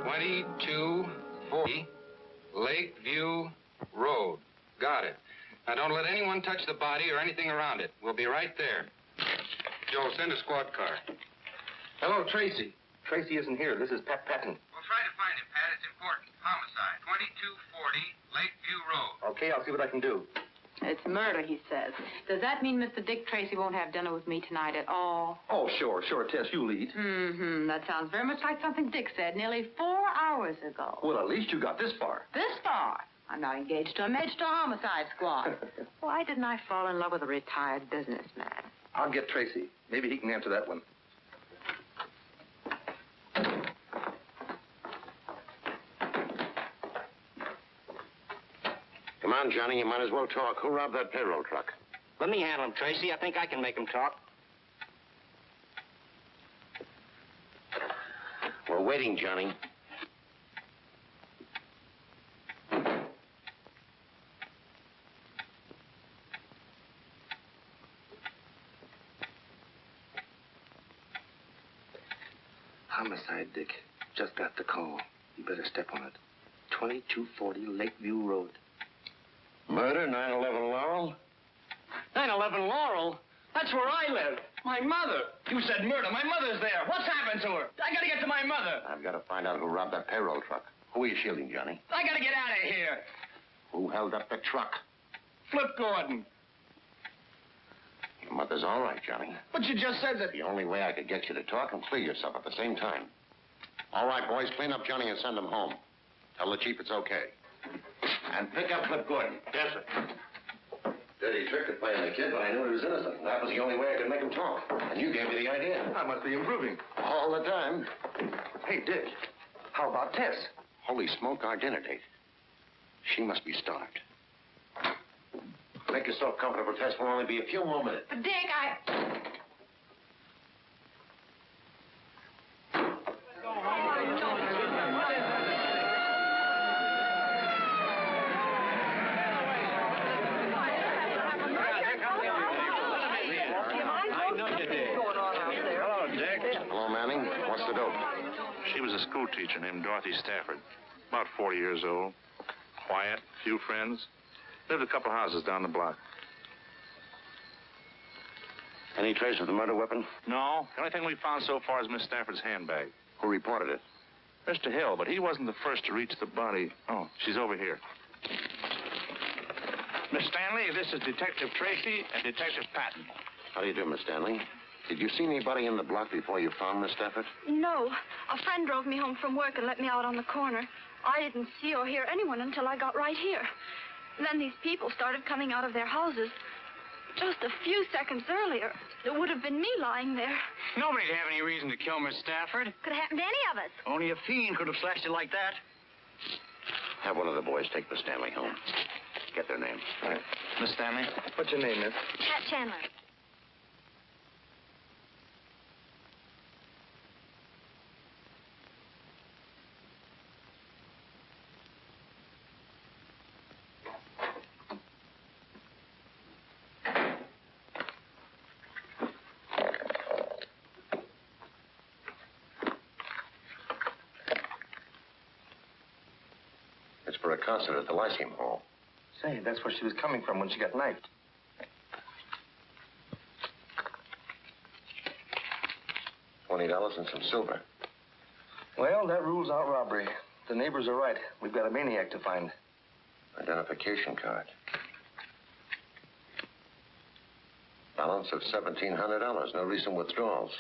2240 Lakeview Road. Got it. Now, don't let anyone touch the body or anything around it. We'll be right there. Joe, send a squad car. Hello, Tracy. Tracy isn't here. This is Pat Patton. We'll try to find him, Pat. It's important. Homicide. 2240 Lakeview Road. Okay, I'll see what I can do. It's murder, he says. Does that mean Mr. Dick Tracy won't have dinner with me tonight at all? Oh, sure, Tess, you lead. That sounds very much like something Dick said nearly 4 hours ago. Well, at least you got this far. This far? I'm now engaged to a mage-to homicide squad. Why didn't I fall in love with a retired businessman? I'll get Tracy. Maybe he can answer that one. Come on, Johnny, you might as well talk. Who robbed that payroll truck? Let me handle him, Tracy. I think I can make him talk. We're waiting, Johnny. Homicide, Dick. Just got the call. You better step on it. 2240 Lakeview Road. Murder, 911 Laurel? 911 Laurel? That's where I live. My mother. You said murder. My mother's there. What's happened to her? I gotta get to my mother. I've got to find out who robbed that payroll truck. Who are you shielding, Johnny? I gotta get out of here. Who held up the truck? Flip Gordon. Your mother's all right, Johnny. But you just said that... The only way I could get you to talk and clear yourself at the same time. All right, boys, clean up Johnny and send him home. Tell the chief it's okay. And pick up Flip Gordon. Yes, sir. Dirty trick to play on the kid, but I knew he was innocent. That was the only way I could make him talk. And you gave me the idea. I must be improving. All the time. Hey, Dick, how about Tess? Holy smoke, our dinner date. She must be starved. Make yourself comfortable, Tess. We'll only be a few more minutes. But, Dick, She was a school teacher named Dorothy Stafford. About 40 years old. Quiet, few friends. Lived a couple houses down the block. Any trace of the murder weapon? No. The only thing we found so far is Miss Stafford's handbag. Who reported it? Mr. Hill, but he wasn't the first to reach the body. Oh, she's over here. Miss Stanley, this is Detective Tracy and Detective Patton. How do you do, Miss Stanley? Did you see anybody in the block before you found Miss Stafford? No. A friend drove me home from work and let me out on the corner. I didn't see or hear anyone until I got right here. Then these people started coming out of their houses. Just a few seconds earlier, it would have been me lying there. Nobody'd have any reason to kill Miss Stafford. Could have happened to any of us. Only a fiend could have slashed it like that. Have one of the boys take Miss Stanley home. Get their names. All right. Miss Stanley? What's your name, miss? Pat Chandler. For a concert at the Lyceum Hall. Say, that's where she was coming from when she got knifed. $20 and some silver. Well, that rules out robbery. The neighbors are right. We've got a maniac to find. Identification card. Balance of $1,700. No recent withdrawals.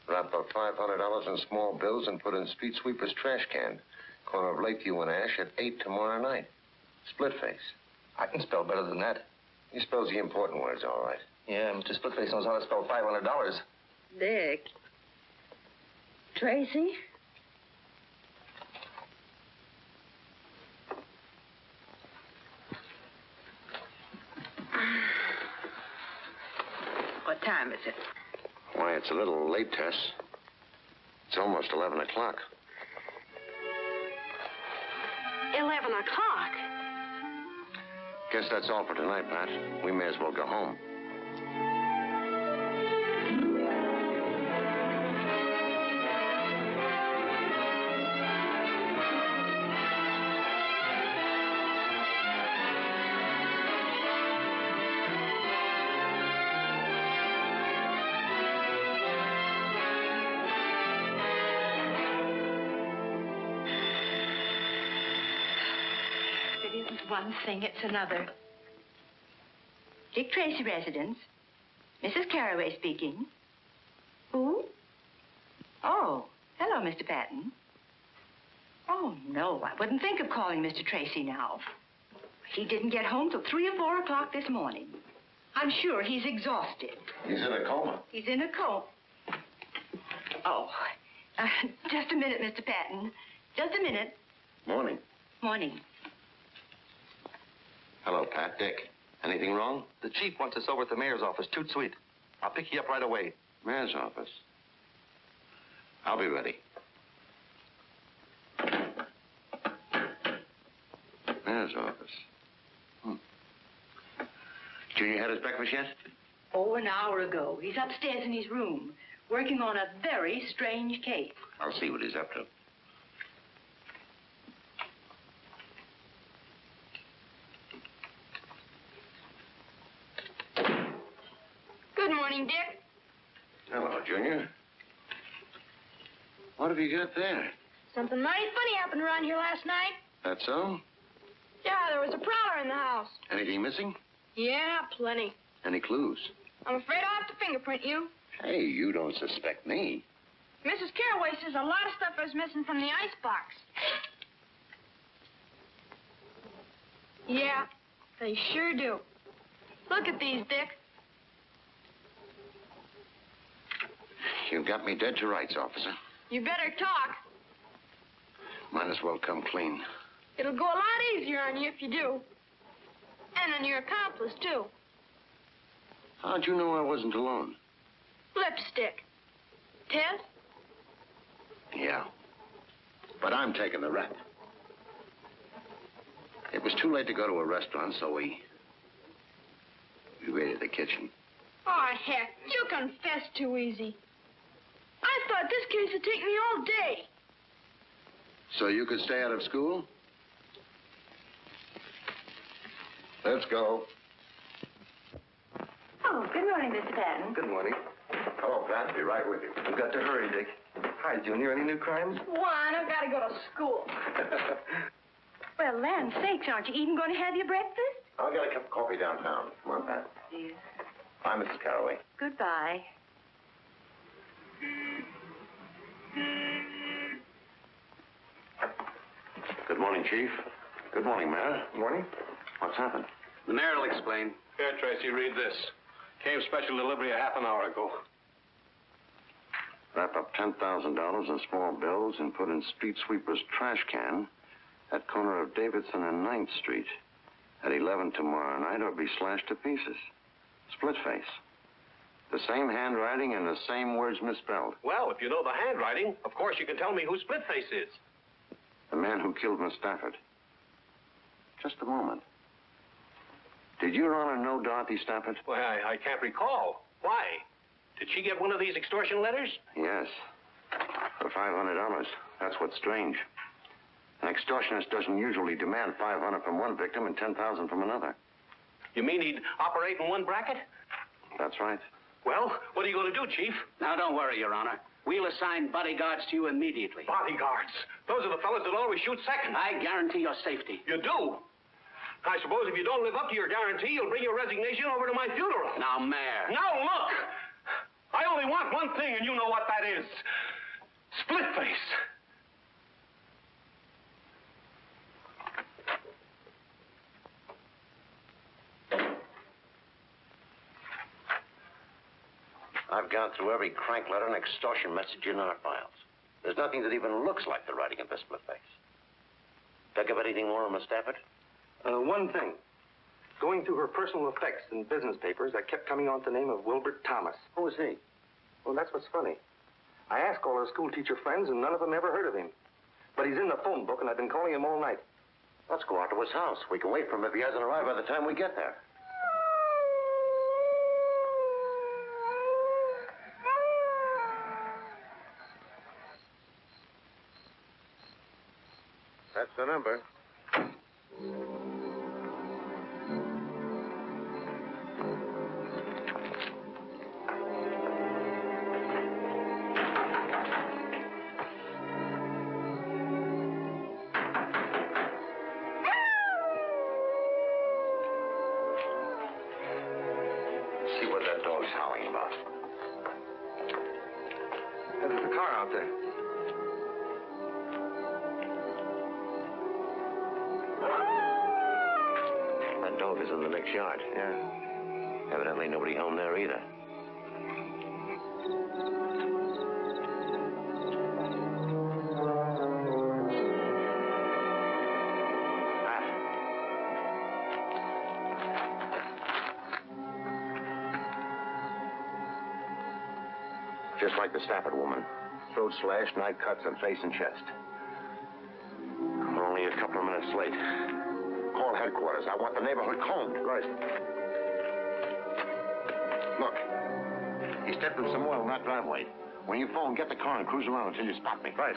Wrap up $500 in small bills and put in street sweeper's trash can. Corner of Lakeview and Ash at 8 tomorrow night. Splitface. I can spell better than that. He spells the important words all right. Yeah, Mr. Splitface knows how to spell $500. Dick. Tracy? what time is it? Why, it's a little late, Tess. It's almost 11 o'clock. 11 o'clock? Guess that's all for tonight, Pat. We may as well go home. one thing, it's another. Dick Tracy residence. Mrs. Carraway speaking. Who? Oh, hello, Mr. Patton. Oh, no, I wouldn't think of calling Mr. Tracy now. He didn't get home till 3 or 4 o'clock this morning. I'm sure he's exhausted. He's in a coma. He's in a coma. Oh, just a minute, Mr. Patton. Just a minute. Morning. Morning. Hello, Pat. Dick. Anything wrong? The chief wants us over at the mayor's office. Toot sweet. I'll pick you up right away. Mayor's office. I'll be ready. Mayor's office. Junior had his breakfast yet? Oh, an hour ago. He's upstairs in his room, working on a very strange case. I'll see what he's up to. Good morning, Dick. Hello, Junior. What have you got there? Something mighty funny happened around here last night. That so? Yeah, there was a prowler in the house. Anything missing? Yeah, plenty. Any clues? I'm afraid I'll have to fingerprint you. Hey, you don't suspect me. Mrs. Carraway says a lot of stuff is missing from the icebox. Yeah, they sure do. Look at these, Dick. You've got me dead to rights, officer. You better talk. Might as well come clean. It'll go a lot easier on you if you do. And on your accomplice, too. How'd you know I wasn't alone? Lipstick. Ted? Yeah. But I'm taking the rap. It was too late to go to a restaurant, so we raided the kitchen. Oh, heck, you confess too easy. I thought this case would take me all day. So you could stay out of school? Let's go. Oh, good morning, Mr. Patton. Good morning. Hello, Pat. Be right with you. I've got to hurry, Dick. Hi, Junior. Any new crimes? One, I've got to go to school. Well, land sakes, aren't you even going to have your breakfast? I'll get a cup of coffee downtown. Come on, Pat. Dear. Bye, Mrs. Carraway. Goodbye. Good morning, Chief. Good morning, Mayor. Morning. What's happened? The mayor will explain. Here, Tracy, read this. Came special delivery a half an hour ago. Wrap up $10,000 in small bills and put in street sweeper's trash can at corner of Davidson and 9th Street at 11 tomorrow night or be slashed to pieces. Splitface. The same handwriting and the same words misspelled. Well, if you know the handwriting, of course you can tell me who Splitface is. The man who killed Miss Stafford. Just a moment. Did Your Honor know Dorothy Stafford? Well, I can't recall. Why? Did she get one of these extortion letters? Yes. For $500. That's what's strange. An extortionist doesn't usually demand $500 from one victim and $10,000 from another. You mean he'd operate in one bracket? That's right. Well, what are you going to do, Chief? Now, don't worry, Your Honor. We'll assign bodyguards to you immediately. Bodyguards. Those are the fellas that always shoot second. I guarantee your safety. You do? I suppose if you don't live up to your guarantee, you'll bring your resignation over to my funeral. Now, Mayor. Now, look! I only want one thing, and you know what that is. Splitface. I've gone through every crank letter and extortion message in our files. There's nothing that even looks like the writing of this Splitface. Think of anything more on Miss Stafford? One thing. Going through her personal effects in business papers, I kept coming on to the name of Wilbert Thomas. Who is he? Well, that's what's funny. I asked all her school teacher friends, and none of them ever heard of him. But he's in the phone book, and I've been calling him all night. Let's go out to his house. We can wait for him if he hasn't arrived by the time we get there. That's the number. what that dog's howling about. There's the car out there. That dog is in the next yard. Yeah. Evidently nobody home there either. Just like the Stafford woman. Throat slashed, knife cuts on face and chest. We're only a couple of minutes late. Call headquarters. I want the neighborhood combed. Right. Look. He stepped in some oil in that driveway. When you phone, get the car and cruise around until you spot me. Right.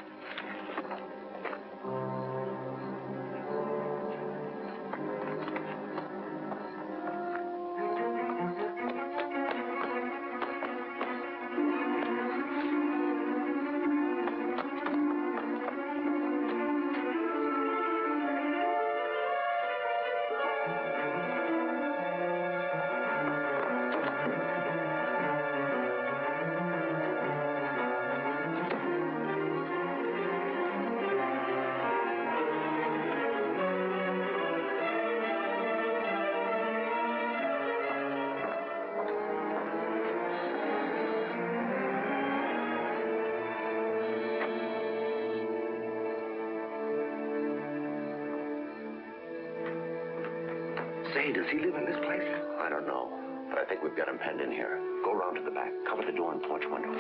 Say, does he live in this place? I don't know, but I think we've got him penned in here. Go round to the back. Cover the door and porch window.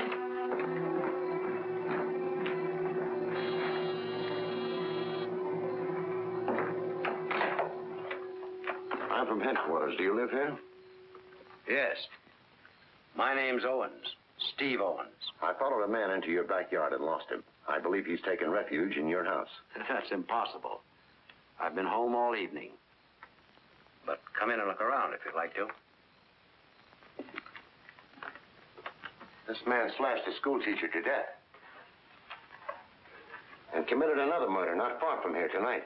I'm from headquarters. Do you live here? Yes. My name's Owens. Steve Owens. I followed a man into your backyard and lost him. I believe he's taken refuge in your house. That's impossible. I've been home all evening. But come in and look around if you'd like to. This man slashed a schoolteacher to death. And committed another murder not far from here tonight.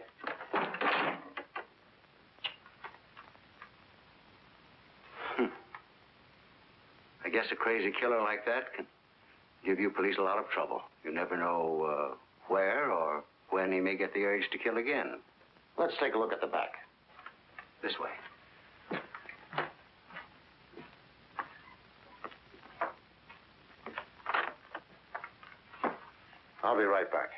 I guess a crazy killer like that can give you police a lot of trouble. You never know where or when he may get the urge to kill again. Let's take a look at the back. This way. I'll be right back.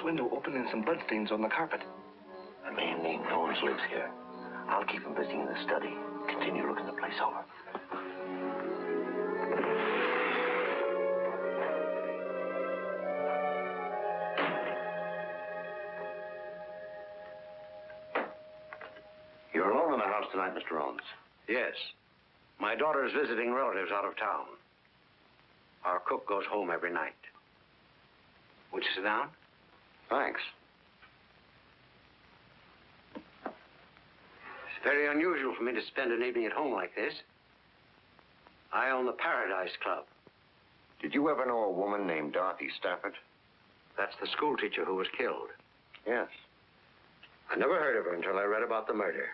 Window open and some bloodstains on the carpet. A man named Owens lives here. I'll keep him busy in the study. Continue looking the place over. You're alone in the house tonight, Mr. Owens? Yes. My daughter's visiting relatives out of town. Our cook goes home every night. Would you sit down? Thanks. It's very unusual for me to spend an evening at home like this. I own the Paradise Club. Did you ever know a woman named Dorothy Stafford? That's the schoolteacher who was killed. Yes. I never heard of her until I read about the murder.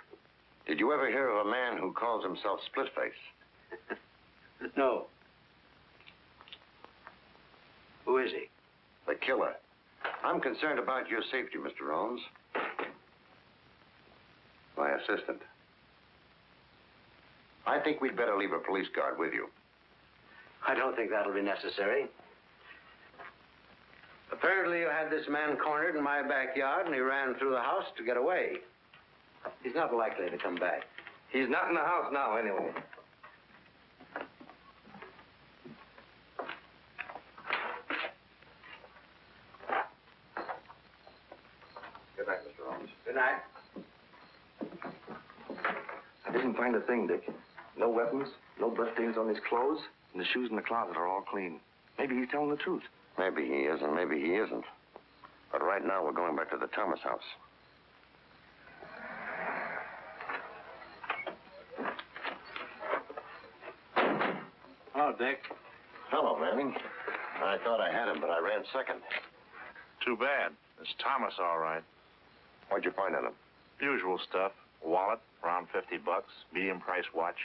Did you ever hear of a man who calls himself Splitface? No. Who is he? The killer. I'm concerned about your safety, Mr. Owens. My assistant. I think we'd better leave a police guard with you. I don't think that'll be necessary. Apparently you had this man cornered in my backyard and he ran through the house to get away. He's not likely to come back. He's not in the house now, anyway. Good night, Mr. Owens. Good night. I didn't find a thing, Dick. No weapons, no bloodstains on his clothes, and the shoes in the closet are all clean. Maybe he's telling the truth. Maybe he is, and maybe he isn't. But right now, we're going back to the Thomas house. Hello, Dick. Hello, Manning. I thought I had him, but I ran second. Too bad. It's Thomas, all right. What'd you find on him? Usual stuff. Wallet, around $50. Medium price watch.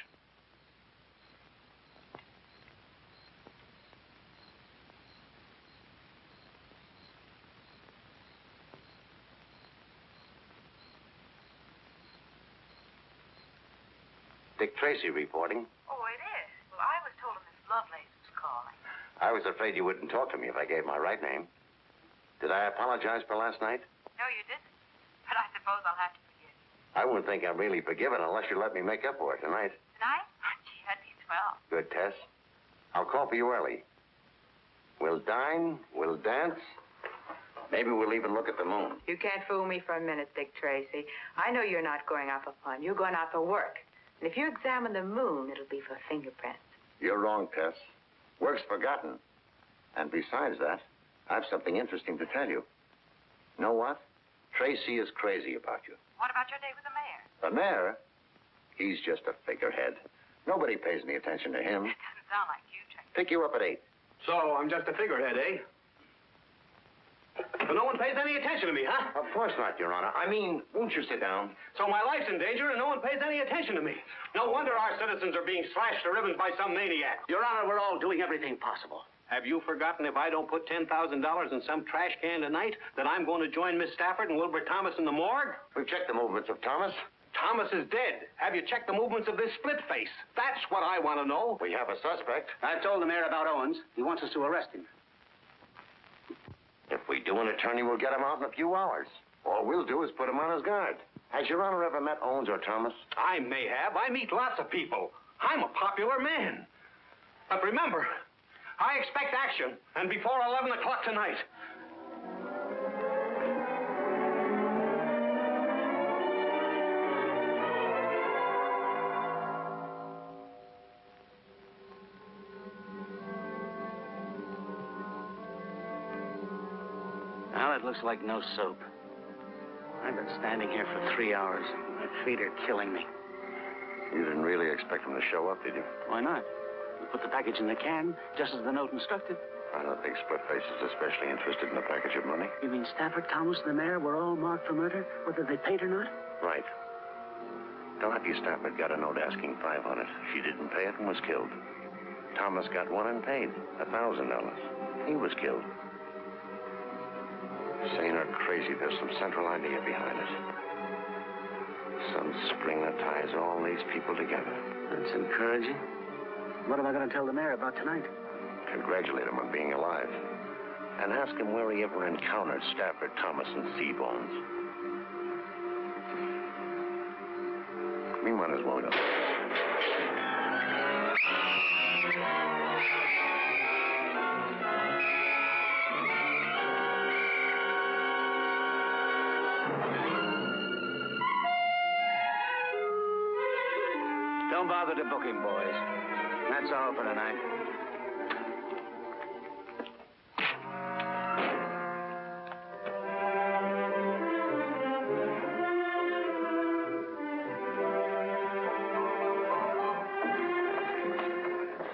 Dick Tracy reporting. Oh, it is? Well, I was told Miss Lovelace was calling. I was afraid you wouldn't talk to me if I gave my right name. Did I apologize for last night? No, you didn't. But I suppose I'll have to forgive you. I wouldn't think I'm really forgiven unless you let me make up for it tonight. Tonight? Gee, that'd be swell. Good, Tess. I'll call for you early. We'll dine, we'll dance. Maybe we'll even look at the moon. You can't fool me for a minute, Dick Tracy. I know you're not going out for fun. You're going out for work. And if you examine the moon, it'll be for fingerprints. You're wrong, Tess. Work's forgotten. And besides that, I have something interesting to tell you. Know what? Tracy is crazy about you. What about your date with the mayor? The mayor? He's just a figurehead. Nobody pays any attention to him. That doesn't sound like you, Tracy. Pick you up at 8. So I'm just a figurehead, eh? But no one pays any attention to me, huh? Of course not, Your Honor. I mean, won't you sit down? So my life's in danger and no one pays any attention to me. No wonder our citizens are being slashed to ribbons by some maniac. Your Honor, we're all doing everything possible. Have you forgotten if I don't put $10,000 in some trash can tonight, that I'm going to join Miss Stafford and Wilbur Thomas in the morgue? We've checked the movements of Thomas. Thomas is dead. Have you checked the movements of this Splitface? That's what I want to know. We have a suspect. I've told the mayor about Owens. He wants us to arrest him. If we do, an attorney will get him out in a few hours. All we'll do is put him on his guard. Has Your Honor ever met Owens or Thomas? I may have. I meet lots of people. I'm a popular man. But remember, I expect action, and before 11 o'clock tonight. Well, it looks like no soap. I've been standing here for 3 hours. My feet are killing me. You didn't really expect him to show up, did you? Why not? We put the package in the can, just as the note instructed. I don't think Splitface is especially interested in a package of money. You mean Stafford, Thomas, and the mayor were all marked for murder, whether they paid or not? Right. Dorothy Stafford got a note asking $500. She didn't pay it and was killed. Thomas got one and paid $1,000. He was killed. Sane or crazy, there's some central idea behind it. Some spring that ties all these people together. That's encouraging. What am I going to tell the mayor about tonight? Congratulate him on being alive. And ask him where he ever encountered Stafford, Thomas, and Seabones. We might as well go. Don't bother to book him, boys. That's all for tonight.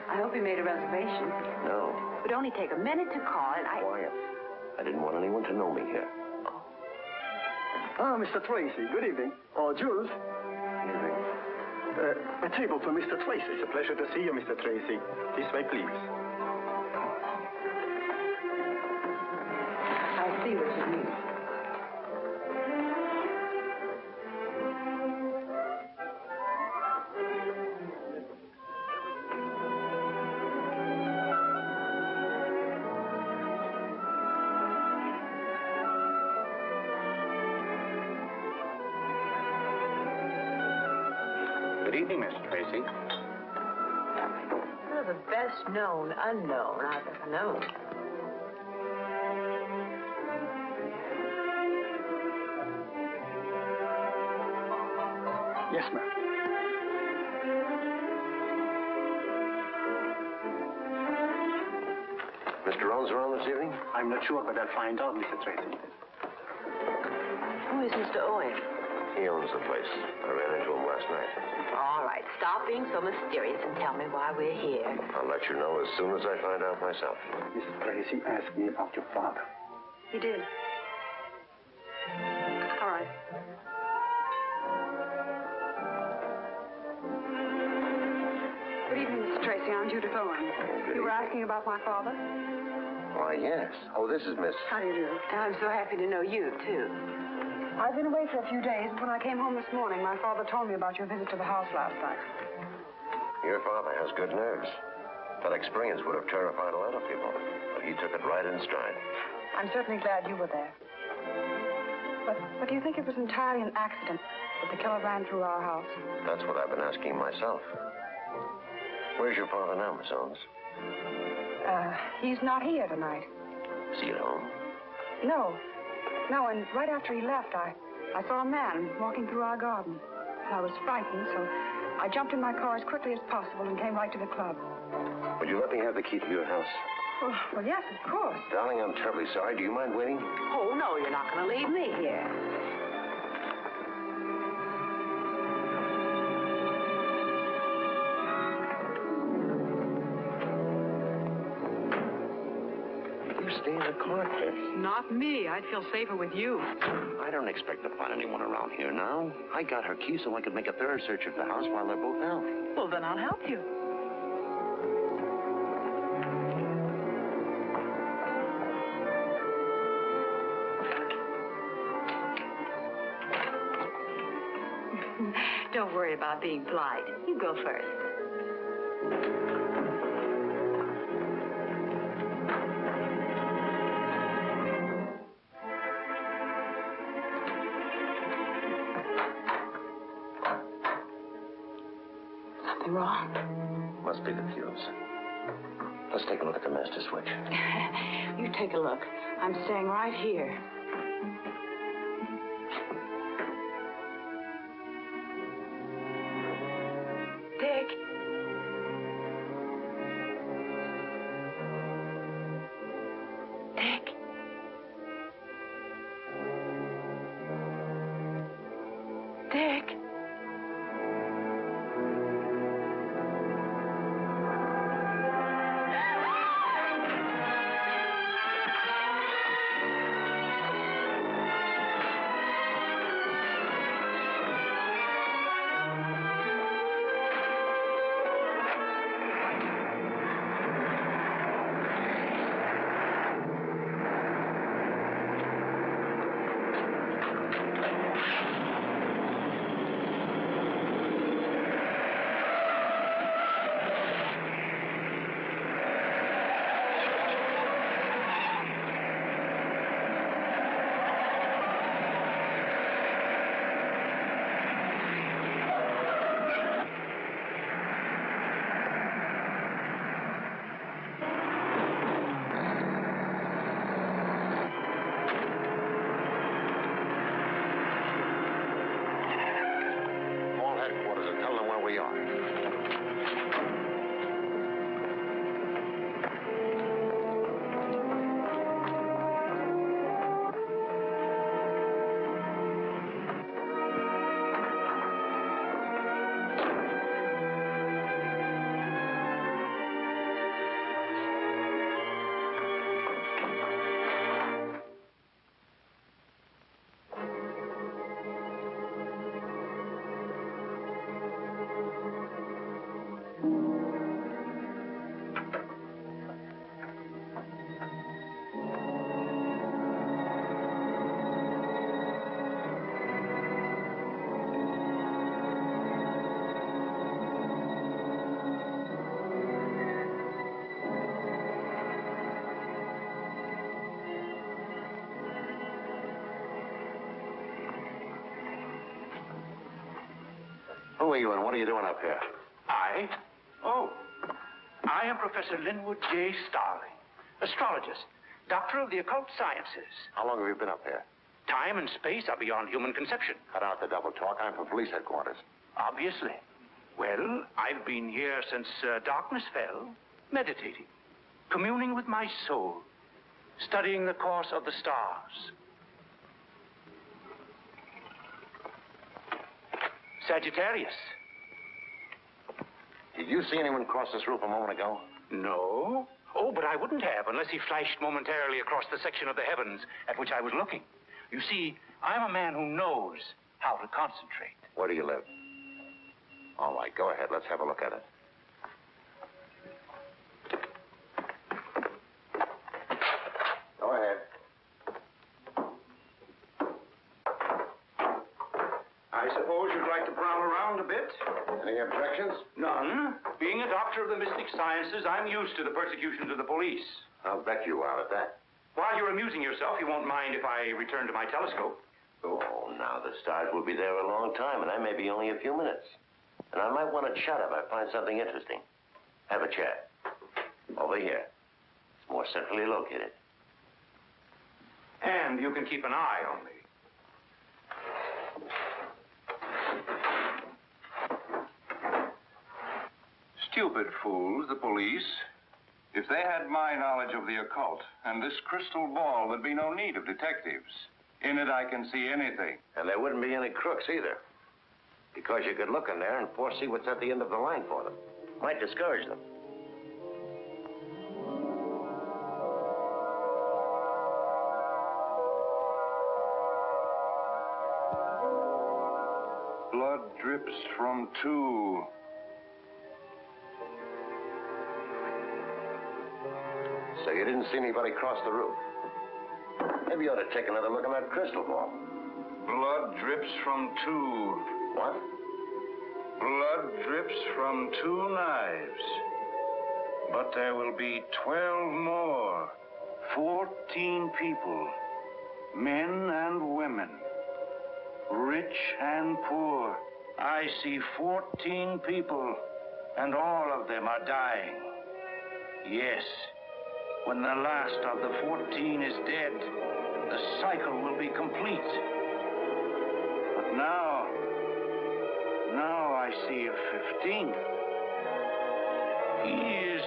I hope you made a reservation. No. It would only take a minute to call, and Quiet. I didn't want anyone to know me here. Ah, Mr. Tracy, good evening. Oh, Jules. Evening. A table for Mr. Tracy. It's a pleasure to see you, Mr. Tracy. This way, please. I see what you mean. Good evening, Mr. Tracy. You're the best known unknown I've ever known. Yes, ma'am. Mr. Owens around this evening? I'm not sure, but I'll find out, Mr. Tracy. Who is Mr. Owens? He owns the place. I ran into him last night. All right, stop being so mysterious and tell me why we're here. I'll let you know as soon as I find out myself. Mrs. Tracy asked me about your father. He did. All right. Good evening, Mr. Tracy. I'm Judith Owens. You were asking about my father? Why, yes. Oh, this is Miss... How do you do? I'm so happy to know you, too. I've been away for a few days, and when I came home this morning, my father told me about your visit to the house last night. Your father has good nerves. That experience would have terrified a lot of people, but he took it right in stride. I'm certainly glad you were there. But do you think it was entirely an accident that the killer ran through our house? That's what I've been asking myself. Where's your father now, Miss Owens? He's not here tonight. Is he at home? No, and right after he left, I saw a man walking through our garden. I was frightened, so I jumped in my car as quickly as possible and came right to the club. Would you let me have the key to your house? Well, yes, of course. Darling, I'm terribly sorry. Do you mind waiting? Oh, no, you're not going to leave me here. Stay in the car, Ted. Not me. I'd feel safer with you. I don't expect to find anyone around here now. I got her key so I could make a thorough search of the house while they're both out. Well, then I'll help you. Don't worry about being polite. You go first. Something wrong? Must be the fuse. Let's take a look at the master switch. You take a look. I'm staying right here. Dick. Dick. Dick. Who are you and what are you doing up here? I? Oh. I am Professor Linwood J. Starling, astrologist, doctor of the occult sciences. How long have you been up here? Time and space are beyond human conception. Cut out the double talk. I'm from police headquarters. Obviously. Well, I've been here since darkness fell, meditating, communing with my soul, studying the course of the stars. Sagittarius. Did you see anyone cross this roof a moment ago? No. Oh, but I wouldn't have unless he flashed momentarily across the section of the heavens at which I was looking. You see, I'm a man who knows how to concentrate. Where do you live? All right, go ahead. Let's have a look at it. Go ahead. I suppose you'd like to prowl around a bit? Any objections? None. Being a doctor of the mystic sciences, I'm used to the persecutions of the police. I'll bet you are at that. While you're amusing yourself, you won't mind if I return to my telescope. Oh, now the stars will be there a long time, and I may be only a few minutes. And I might want to chat if I find something interesting. Have a chat. Over here. It's more centrally located. And you can keep an eye on me. Stupid fools, the police. If they had my knowledge of the occult and this crystal ball, there'd be no need of detectives. In it, I can see anything. And there wouldn't be any crooks either. Because you could look in there and foresee what's at the end of the line for them. Might discourage them. Blood drips from two. So you didn't see anybody cross the roof. Maybe you ought to take another look at that crystal ball. Blood drips from two. What? Blood drips from two knives. But there will be 12 more. 14 people. Men and women. Rich and poor. I see 14 people, and all of them are dying. Yes. When the last of the 14 is dead, the cycle will be complete. But now I see a 15th. He is.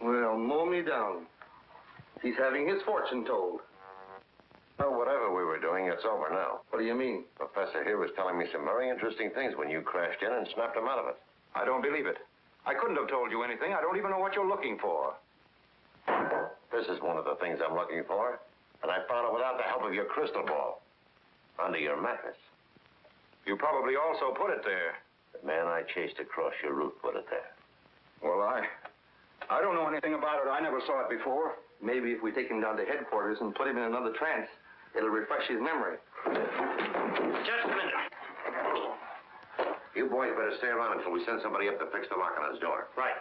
Well, mow me down. He's having his fortune told. Well, whatever we were doing, it's over now. What do you mean? Professor here was telling me some very interesting things when you crashed in and snapped him out of it. I don't believe it. I couldn't have told you anything. I don't even know what you're looking for. This is one of the things I'm looking for, and I found it without the help of your crystal ball. Under your mattress. You probably also put it there. The man I chased across your roof put it there. Well, I don't know anything about it. I never saw it before. Maybe if we take him down to headquarters and put him in another trance, it'll refresh his memory. Just a minute. You boys better stay around until we send somebody up to fix the lock on his door. Right.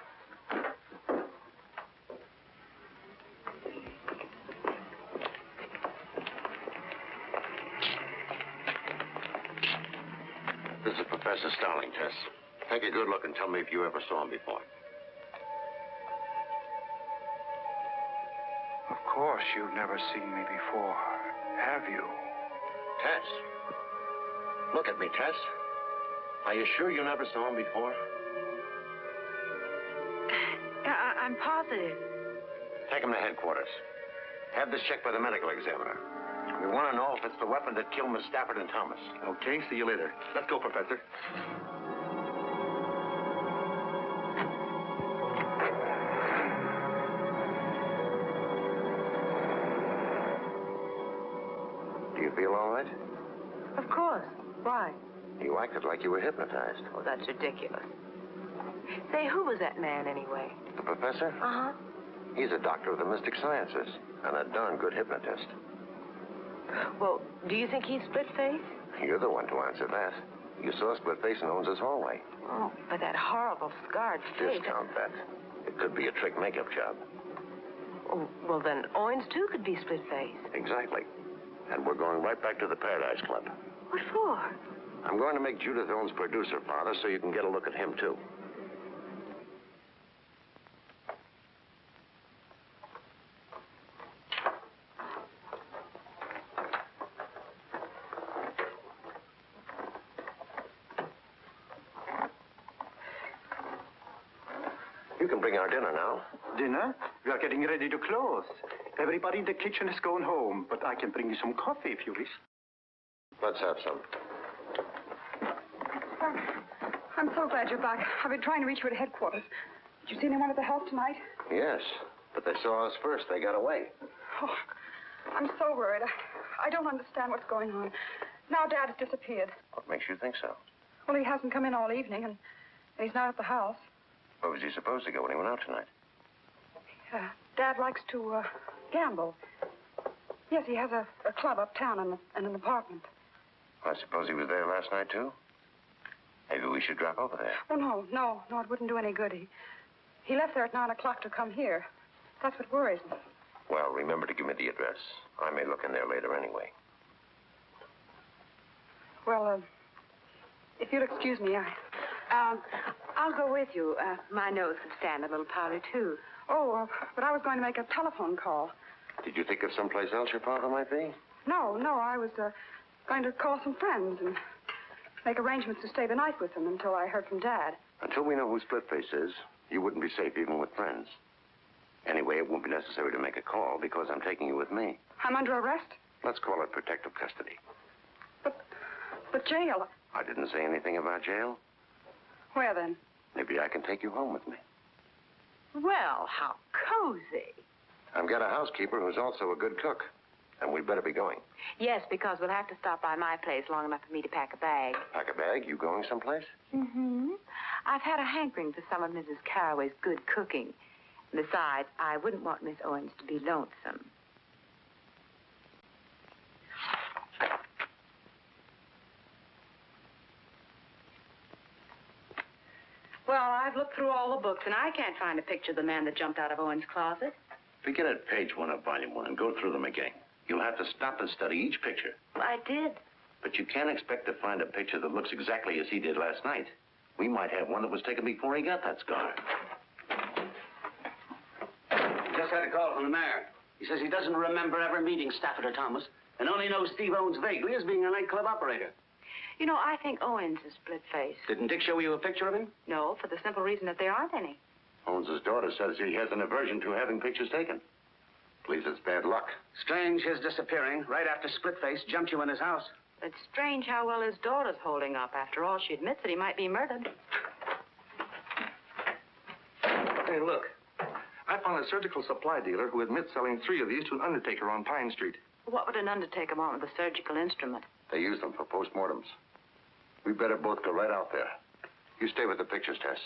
This is Professor Starling, Tess. Take a good look and tell me if you ever saw him before. Of course you've never seen me before, have you? Tess. Look at me, Tess. Are you sure you never saw him before? I'm positive. Take him to headquarters. Have this checked by the medical examiner. We want to know if it's the weapon that killed Miss Stafford and Thomas. Okay, see you later. Let's go, Professor. Do you feel all right? Of course. Why? You acted like you were hypnotized. Oh, that's ridiculous. Say, who was that man anyway? The professor? Uh-huh. He's a doctor of the mystic sciences and a darn good hypnotist. Well, do you think he's Splitface? You're the one to answer that. You saw Splitface in Owens' hallway. Oh, but that horrible scarred face. Discount that. It could be a trick makeup job. Oh, well, then Owens, too, could be Splitface. Exactly. And we're going right back to the Paradise Club. What for? I'm going to make Judith Owens producer, Father, so you can get a look at him, too. You can bring our dinner now. Dinner? We are getting ready to close. Everybody in the kitchen is going home, but I can bring you some coffee if you wish. Let's have some. I'm so glad you're back. I've been trying to reach you at headquarters. Did you see anyone at the house tonight? Yes, but they saw us first. They got away. Oh, I'm so worried. I don't understand what's going on. Now Dad has disappeared. What makes you think so? Well, he hasn't come in all evening, and he's not at the house. Where was he supposed to go when he went out tonight? Dad likes to gamble. Yes, he has a club uptown and an apartment. I suppose he was there last night, too? Maybe we should drop over there. Oh, no, it wouldn't do any good. He left there at 9 o'clock to come here. That's what worries me. Well, remember to give me the address. I may look in there later anyway. Well, if you'll excuse me, I'll go with you. My nose is standing a little powdery, too. Oh, but I was going to make a telephone call. Did you think of someplace else your father might be? No, I was going to call some friends and make arrangements to stay the night with them until I heard from Dad. Until we know who Splitface is, you wouldn't be safe even with friends. Anyway, it won't be necessary to make a call because I'm taking you with me. I'm under arrest? Let's call it protective custody. But jail? I didn't say anything about jail. Where then? Maybe I can take you home with me. Well, how cozy. I've got a housekeeper who's also a good cook. And we'd better be going. Yes, because we'll have to stop by my place long enough for me to pack a bag. Pack a bag? You going someplace? Mm-hmm. I've had a hankering for some of Mrs. Caraway's good cooking. Besides, I wouldn't want Miss Owens to be lonesome. Well, I've looked through all the books, and I can't find a picture of the man that jumped out of Owens' closet. Begin at page 1 of volume 1 and go through them again. You'll have to stop and study each picture. Well, I did. But you can't expect to find a picture that looks exactly as he did last night. We might have one that was taken before he got that scar. Just had a call from the mayor. He says he doesn't remember ever meeting Stafford or Thomas and only knows Steve Owens vaguely as being a nightclub operator. You know, I think Owens is split-faced. Didn't Dick show you a picture of him? No, for the simple reason that there aren't any. Owens' daughter says he has an aversion to having pictures taken. Believes it's bad luck. Strange his disappearing right after Splitface jumped you in his house. It's strange how well his daughter's holding up. After all, she admits that he might be murdered. Hey, look. I found a surgical supply dealer who admits selling 3 of these to an undertaker on Pine Street. What would an undertaker want with a surgical instrument? They use them for postmortems. We better both go right out there. You stay with the pictures, Tess.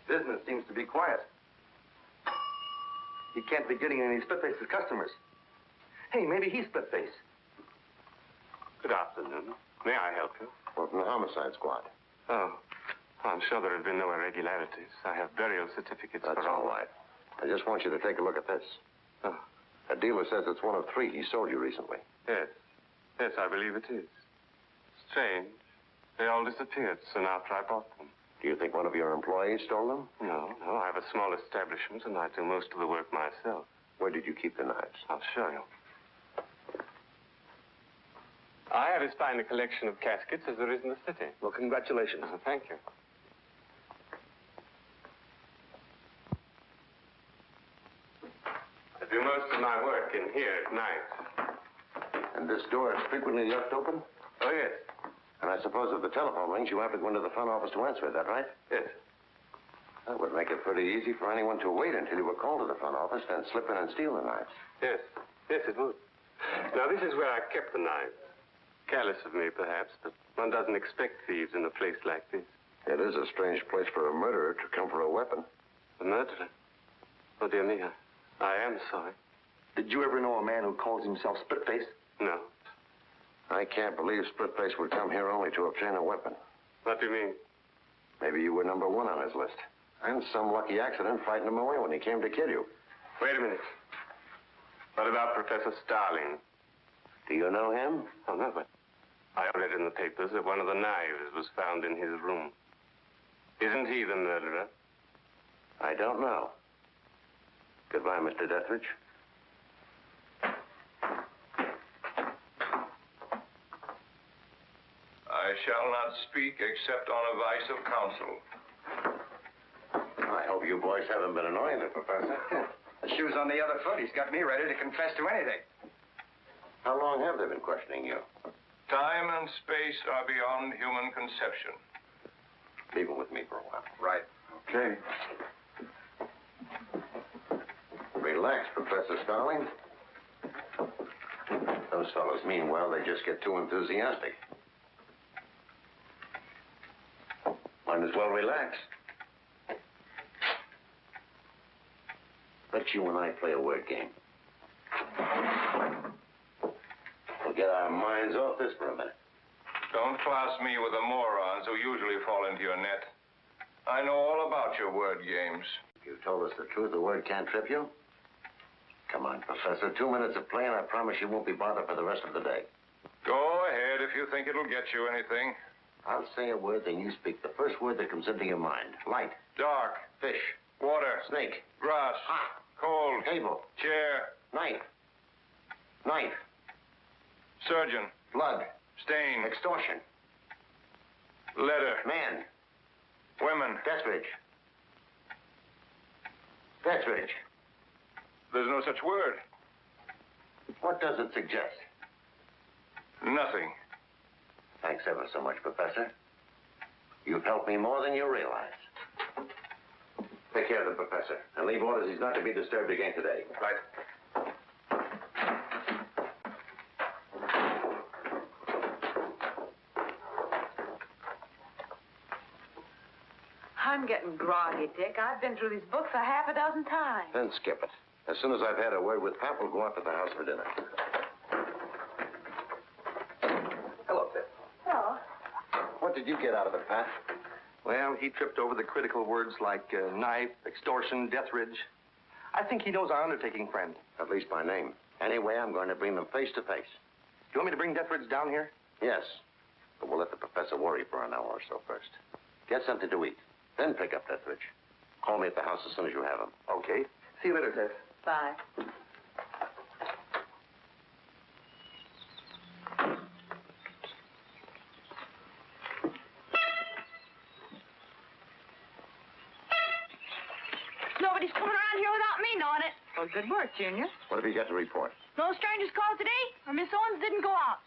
Business seems to be quiet. He can't be getting any Splitface's customers. Hey, maybe he's Splitface. Good afternoon. May I help you? We're from the homicide squad. Oh, I'm sure there have been no irregularities. I have burial certificates That's for all right. I just want you to take a look at this. Oh. A dealer says it's one of 3 he sold you recently. Yes. Yes, I believe it is. Strange. They all disappeared soon after I bought them. Do you think one of your employees stole them? No. I have a small establishment, and I do most of the work myself. Where did you keep the knives? I'll show you. I have as fine a collection of caskets as there is in the city. Well, congratulations. Thank you. I do most of my work in here at night. And this door is frequently left open? Oh, yes. And I suppose if the telephone rings, you have to go into the front office to answer. Is that right? Yes. That would make it pretty easy for anyone to wait until you were called to the front office, then slip in and steal the knives. Yes. Yes, it would. Now, this is where I kept the knives. Careless of me, perhaps, but one doesn't expect thieves in a place like this. It is a strange place for a murderer to come for a weapon. A murderer? Oh, dear me, I am sorry. Did you ever know a man who calls himself Splitface? No. I can't believe Splitface would come here only to obtain a weapon. What do you mean? Maybe you were number 1 on his list. And some lucky accident frightened him away when he came to kill you. Wait a minute. What about Professor Starling? Do you know him? Oh, no, but I read in the papers that one of the knives was found in his room. Isn't he the murderer? I don't know. Goodbye, Mr. Dethridge. I shall not speak except on advice of counsel. I hope you boys haven't been annoying the professor. The shoe's on the other foot. He's got me ready to confess to anything. How long have they been questioning you? Time and space are beyond human conception. Leave him with me for a while. Right. Okay. Relax, Professor Starling. Those fellows mean well. They just get too enthusiastic. Might as well relax. Let you and I play a word game. We'll get our minds off this for a minute. Don't class me with the morons who usually fall into your net. I know all about your word games. You told us the truth, the word can't trip you? Come on, Professor. 2 minutes of play, and I promise you won't be bothered for the rest of the day. Go ahead if you think it'll get you anything. I'll say a word, then you speak the first word that comes into your mind. Light. Dark. Fish. Water. Snake. Grass. Hot. Cold. Table. Chair. Knife. Knife. Surgeon. Blood. Stain. Extortion. Letter. Man. Women. Dethridge. Dethridge. There's no such word. What does it suggest? Nothing. Thanks ever so much, Professor. You've helped me more than you realize. Take care of the professor, and leave orders he's not to be disturbed again today. Right. I'm getting groggy, Dick. I've been through these books a half a dozen times. Then skip it. As soon as I've had a word with Pat, we'll go up to the house for dinner. Hello, Pip. Hello. What did you get out of it, Pat? Well, he tripped over the critical words like knife, extortion, Dethridge. I think he knows our undertaking friend. At least by name. Anyway, I'm going to bring them face to face. Do you want me to bring Dethridge down here? Yes. But we'll let the professor worry for an hour or so first. Get something to eat. Then pick up Dethridge. Call me at the house as soon as you have him. Okay. See you later, Tess. Bye. Nobody's coming around here without me knowing it. Well, good work, Junior. What have you got to report? No strangers called today, or Miss Owens didn't go out.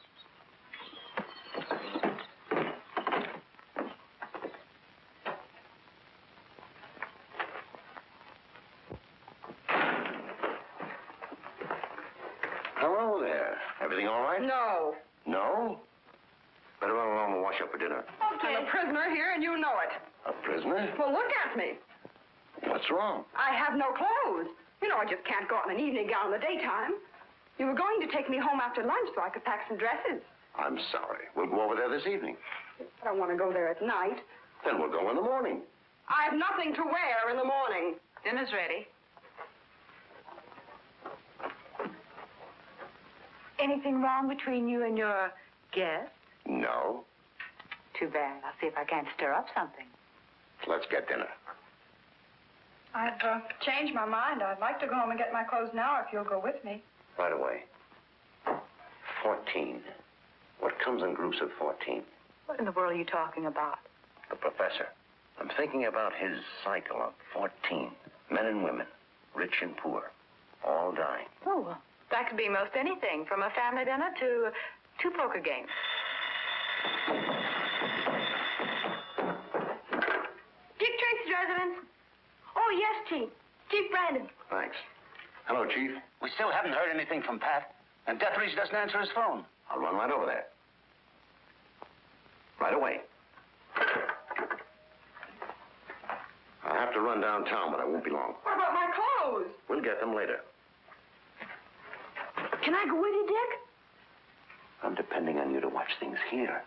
Hello there. Everything all right? No. No? Better run along and wash up for dinner. Okay. I'm a prisoner here, and you know it. A prisoner? Well, look at me. What's wrong? I have no clothes. You know, I just can't go out in an evening gown in the daytime. You were going to take me home after lunch so I could pack some dresses. I'm sorry. We'll go over there this evening. I don't want to go there at night. Then we'll go in the morning. I have nothing to wear in the morning. Dinner's ready. Anything wrong between you and your guest? No. Too bad. I'll see if I can't stir up something. Let's get dinner. I've changed my mind. I'd like to go home and get my clothes now if you'll go with me. Right away. 14. What comes in groups of 14? What in the world are you talking about? The professor. I'm thinking about his cycle of 14. Men and women, rich and poor, all dying. Oh, well, that could be most anything, from a family dinner to 2 poker games. Dick Tracy's residence. Oh, yes, Chief. Chief Brandon. Thanks. Hello, Chief. We still haven't heard anything from Pat, and Dethridge doesn't answer his phone. I'll run right over there. Right away. I'll have to run downtown, but I won't be long. What about my clothes? We'll get them later. Can I go with you, Dick? I'm depending on you to watch things here.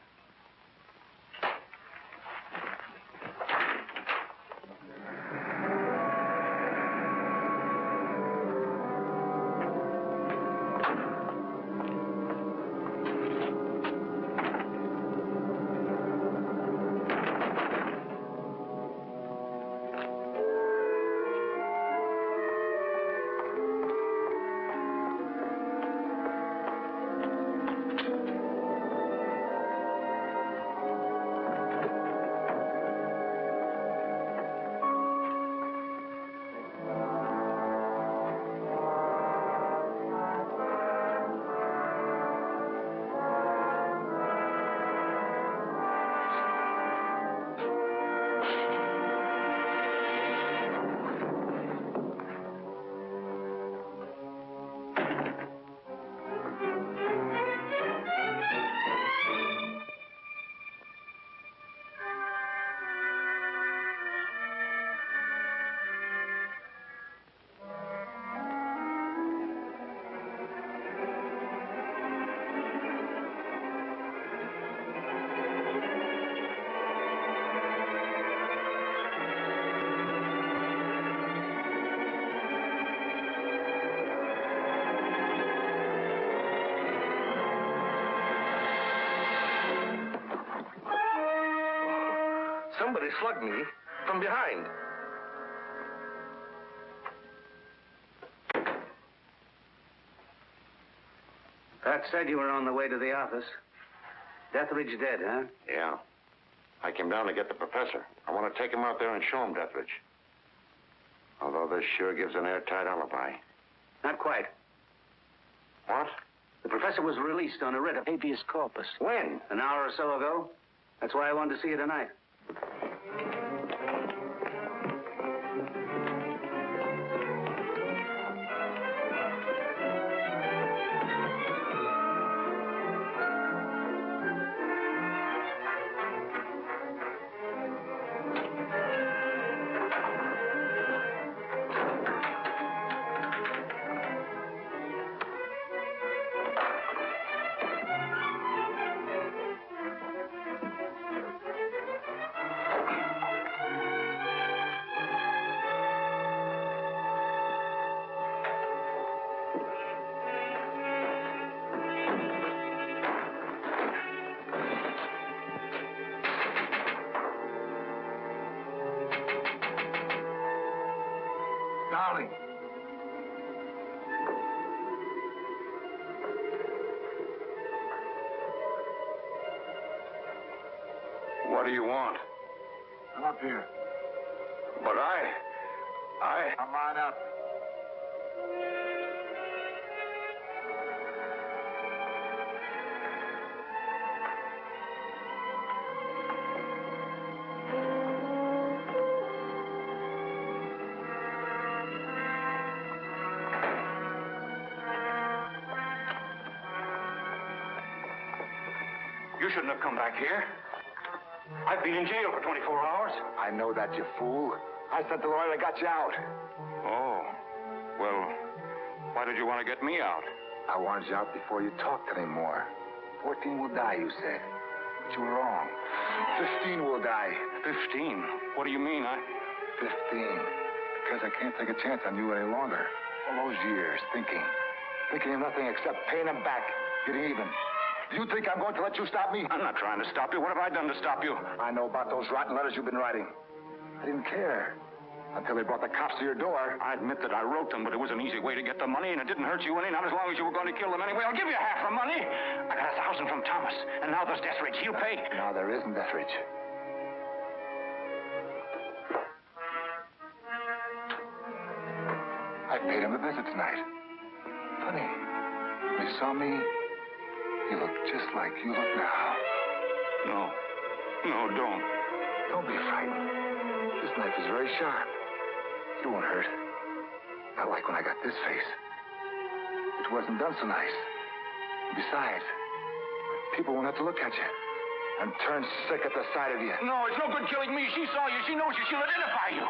Somebody slugged me from behind. Pat said you were on the way to the office. Deathridge dead, huh? Yeah. I came down to get the professor. I want to take him out there and show him Deathridge. Although this sure gives an airtight alibi. Not quite. What? The professor was released on a writ of habeas corpus. When? An hour or so ago. That's why I wanted to see you tonight. Darling. What do you want? Come up here. But Come on up. You shouldn't have come back here. I've been in jail for 24 hours. I know that, you fool. I sent the lawyer that got you out. Oh. Well, why did you want to get me out? I wanted you out before you talked anymore. 14 will die, you said. But you were wrong. 15 will die. 15? What do you mean? 15. Because I can't take a chance on you any longer. All those years thinking of nothing except paying them back, getting even. Do you think I'm going to let you stop me? I'm not trying to stop you. What have I done to stop you? I know about those rotten letters you've been writing. I didn't care until they brought the cops to your door. I admit that I wrote them, but it was an easy way to get the money, and it didn't hurt you any, not as long as you were going to kill them anyway. I'll give you half the money. I got 1,000 from Thomas, and now there's Deathridge. He'll pay. Now there isn't Deathridge. I paid him a visit tonight. Funny. When he saw me, he looked just like you look now. No. No, don't. Don't be frightened. This knife is very sharp. It won't hurt. Not like when I got this face. It wasn't done so nice. Besides, people won't have to look at you and turn sick at the sight of you. No, it's no good killing me. She saw you. She knows you. She'll identify you.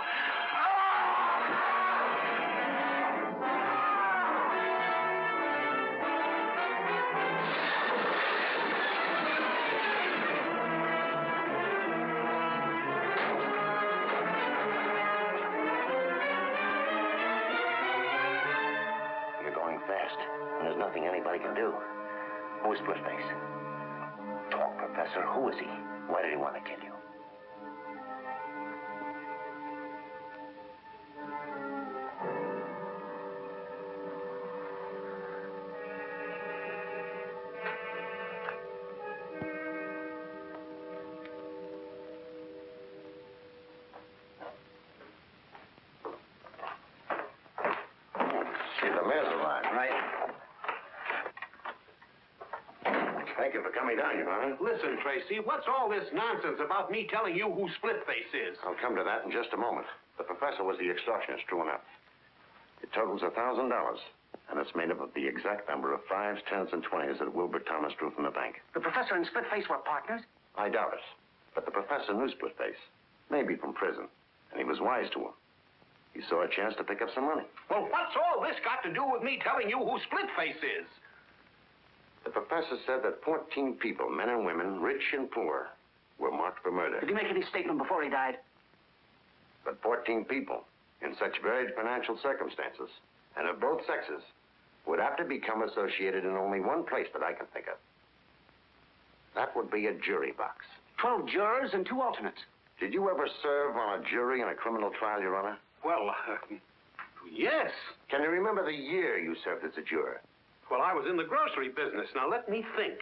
Fast, and there's nothing anybody can do. Who is Splitface? Talk, Professor. Who is he? Why did he want to kill you? Thank you for coming down, Your Honor. Listen, Tracy, what's all this nonsense about me telling you who Splitface is? I'll come to that in just a moment. The professor was the extortionist, true enough. It totals $1,000, and it's made up of the exact number of 5s, 10s, and 20s that Wilbur Thomas drew from the bank. The professor and Splitface were partners? I doubt it. But the professor knew Splitface, maybe from prison, and he was wise to him. He saw a chance to pick up some money. Well, what's all this got to do with me telling you who Splitface is? The professor said that 14 people, men and women, rich and poor, were marked for murder. Did he make any statement before he died? But 14 people, in such varied financial circumstances, and of both sexes, would have to become associated in only one place that I can think of. That would be a jury box. 12 jurors and 2 alternates. Did you ever serve on a jury in a criminal trial, Your Honor? Well, yes. Can you remember the year you served as a juror? Well, I was in the grocery business. Now, let me think.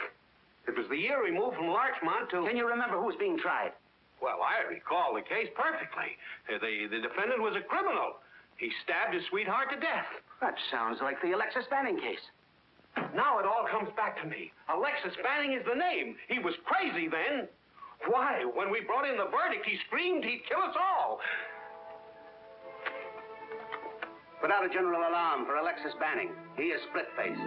It was the year we moved from Larchmont to... Can you remember who was being tried? Well, I recall the case perfectly. The defendant was a criminal. He stabbed his sweetheart to death. That sounds like the Alexis Banning case. Now it all comes back to me. Alexis Banning is the name. He was crazy then. Why, when we brought in the verdict, he screamed he'd kill us all. Put out a general alarm for Alexis Banning. He is Splitface.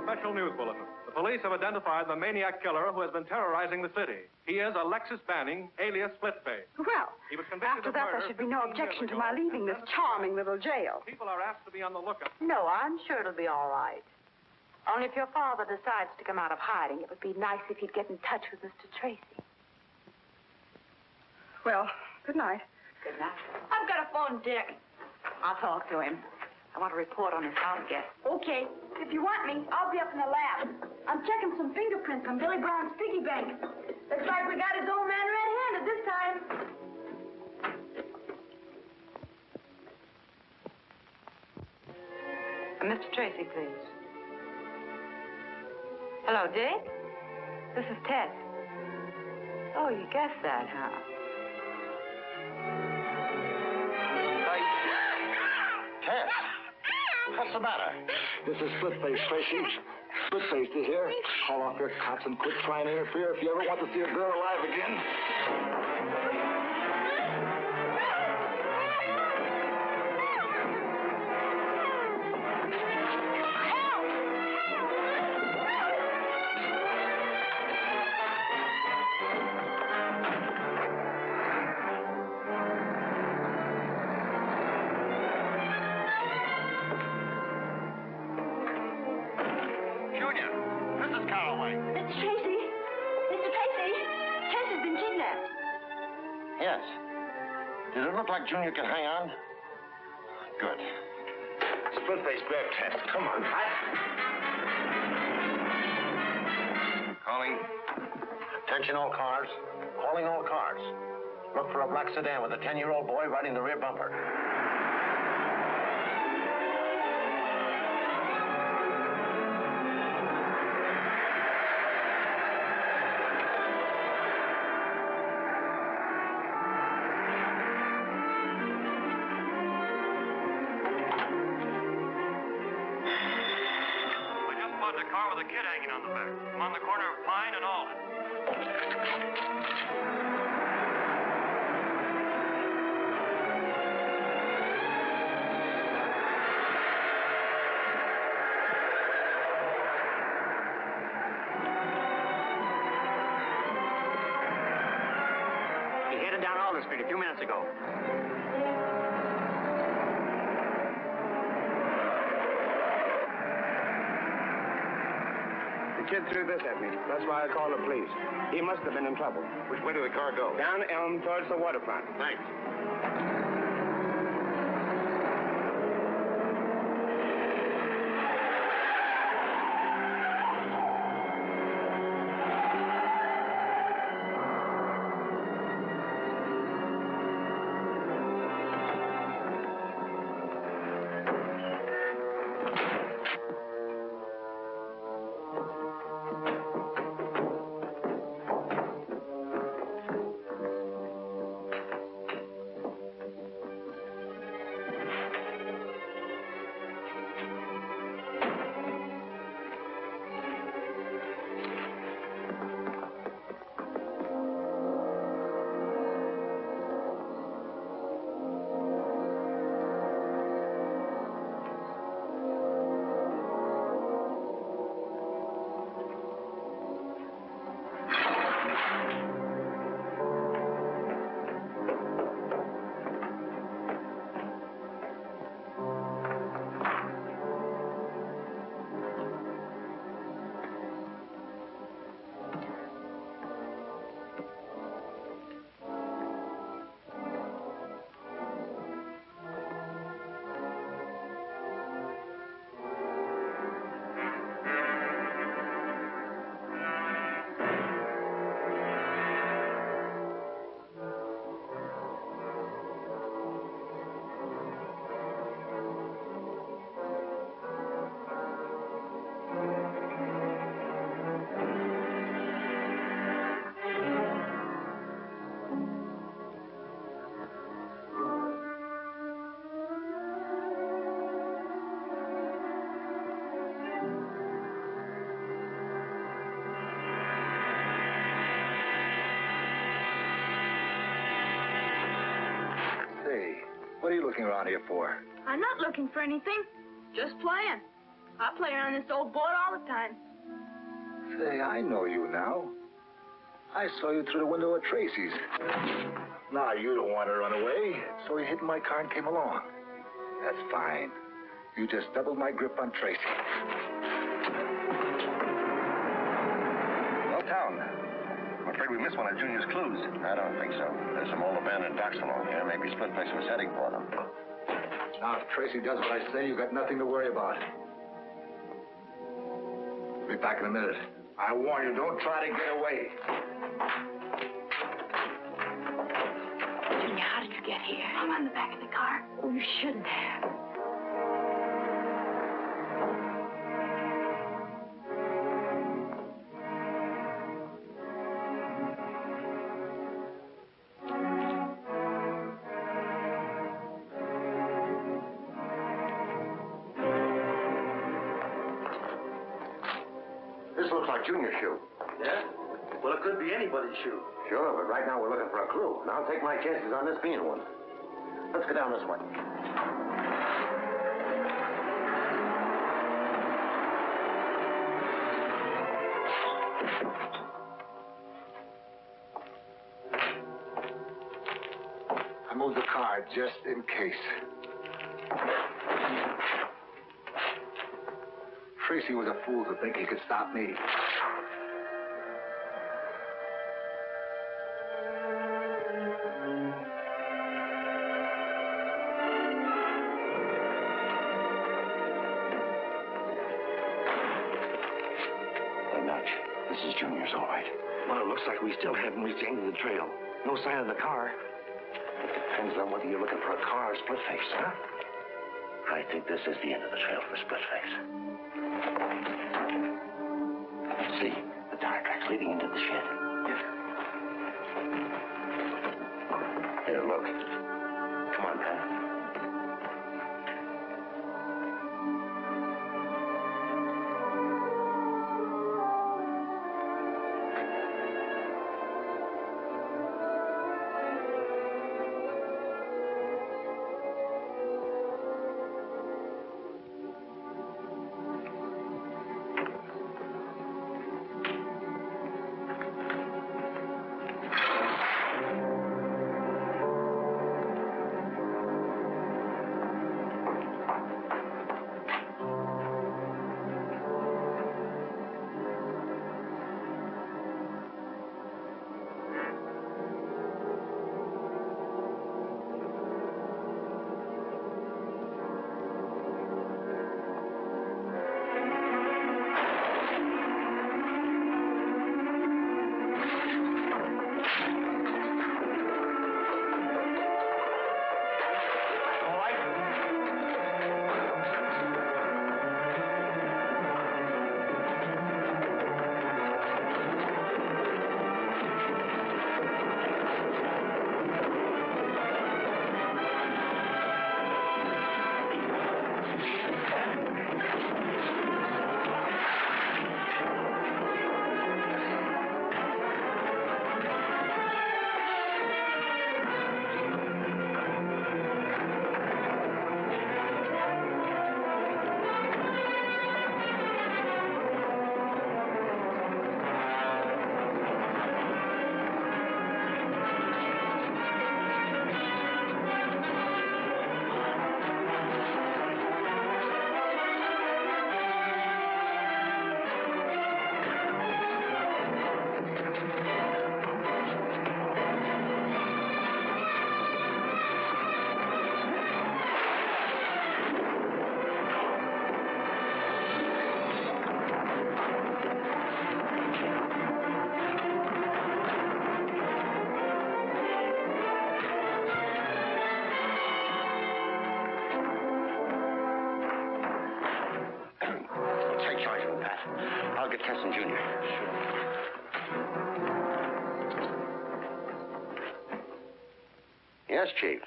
Special news bulletin. The police have identified the maniac killer who has been terrorizing the city. He is Alexis Banning, alias Splitface. Well, He was convicted after of that, murder there should be no 15 years objection to ago. my leaving this charming little jail. People are asked to be on the lookout. No, I'm sure it'll be all right. Only if your father decides to come out of hiding, it would be nice if he'd get in touch with Mr. Tracy. Well, good night. Good night. I've got a phone, Dick. I'll talk to him. I want a report on his house guest. Okay. If you want me, I'll be up in the lab. I'm checking some fingerprints on Billy Brown's piggy bank. Looks like we got his old man red-handed this time. Mr. Tracy, please. Hello, Dick? This is Tess. Oh, you guessed that, huh? Tess, what's the matter? This is Splitface, Tracy. Splitface, you hear? Call off your cops and quit trying to interfere if you ever want to see a girl alive again. Mrs. Conway. Mr. Tracy! Mr. Tracy! Tess has been kidnapped. Yes. Does it look like Junior can hang on? Good. Splitface, grab Tess. Come on. Calling. Attention all cars. Calling all cars. Look for a black sedan with a 10-year-old boy riding the rear bumper. A car with a kid hanging on the back. I'm on the corner of Pine and Alden. He headed down Alden Street a few minutes ago. The kid threw this at me. That's why I called the police. He must have been in trouble. Which way did the car go? Down Elm towards the waterfront. Thanks. What are you looking around here for? I'm not looking for anything. Just playing. I play on this old board all the time. Say, I know you now. I saw you through the window at Tracy's. Now, you don't want to run away, so you hid in my car and came along. That's fine. You just doubled my grip on Tracy. Well, town. I'm afraid we missed one of Junior's clues. I don't think so. There's some old abandoned docks along here. Maybe Splitface was heading for them. Now, if Tracy does what I say, you've got nothing to worry about. Be back in a minute. I warn you, don't try to get away. Junior, how did you get here? I'm on the back of the car. Oh, you shouldn't have. This looks like Junior's shoe. Yeah? Well, it could be anybody's shoe. Sure, but right now we're looking for a clue. And I'll take my chances on this being one. Let's go down this way. I moved the car just in case. Tracy was a fool to think he could stop me. Hey, Nudge, this is Junior's, all right. Well, it looks like we still haven't reached the end of the trail. No sign of the car. Depends on whether you're looking for a car or Splitface, huh? I think this is the end of the trail for Splitface. See, the tire tracks leading into the shed. Yes. Here, look. Come on, Pat. Kesson Jr. Yes, Chief.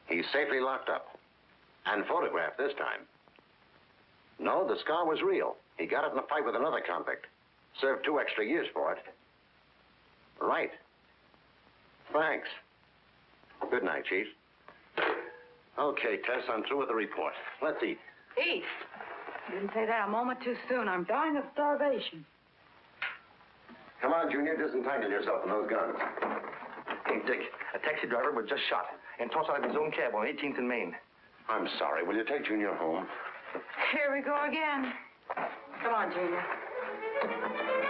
He's safely locked up. And photographed this time. No, the scar was real. He got it in a fight with another convict. Served 2 extra years for it. Right. Thanks. Good night, Chief. Okay, Tess, I'm through with the report. Let's eat. Eat? Didn't say that a moment too soon. I'm dying of starvation. Come on, Junior, disentangle yourself from those guns. Hey, Dick, a taxi driver was just shot and tossed out of his own cab on 18th and Main. I'm sorry. Will you take Junior home? Here we go again. Come on, Junior.